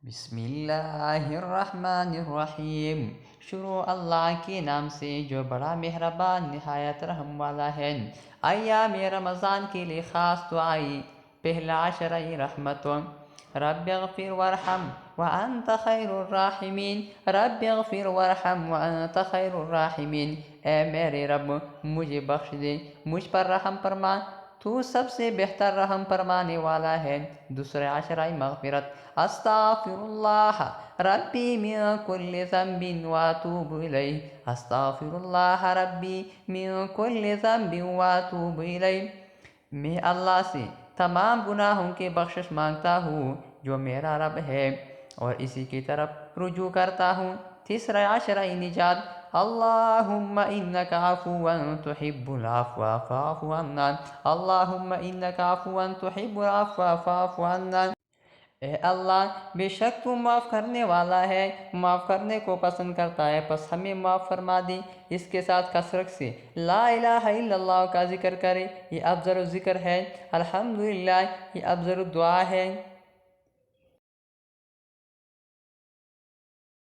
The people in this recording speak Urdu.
بسم اللہ الرحمن الرحیم۔ شروع اللہ کے نام سے جو بڑا مہربان نہایت رحم والا ہے۔ ایام رمضان کے لیے خاص دعائی۔ پہلا عشرہ رحمتوں۔ رب اغفر وارحم وانت خیر الراحمین۔ رب اغفر وارحم وانت خیر الراحمین۔ اے میرے رب، مجھے بخش دے، مجھ پر رحم فرما، تو سب سے بہتر رحم فرمانے والا ہے۔ دوسرا عشرہ مغفرت۔ استغفر اللہ ربی من کل ذنب واتوب الیہ۔ استغفر اللہ ربی من کل ذنب واتوب الیہ۔ میں اللہ سے تمام گناہوں کے بخشش مانگتا ہوں جو میرا رب ہے، اور اسی کی طرف رجوع کرتا ہوں۔ تیسرا عشرہ نجات۔ اللہم انک عفو تحب العفو فاعف عنا۔ اللہم انک عفو تحب العفو فاعف عنا۔ اے اللہ، بے شک تو معاف کرنے والا ہے، معاف کرنے کو پسند کرتا ہے، پس ہمیں معاف فرما دی۔ اس کے ساتھ کثرت سے لا الہ الا اللہ کا ذکر کرے، یہ افضل ذکر ہے۔ الحمدللہ، یہ افضل دعا ہے۔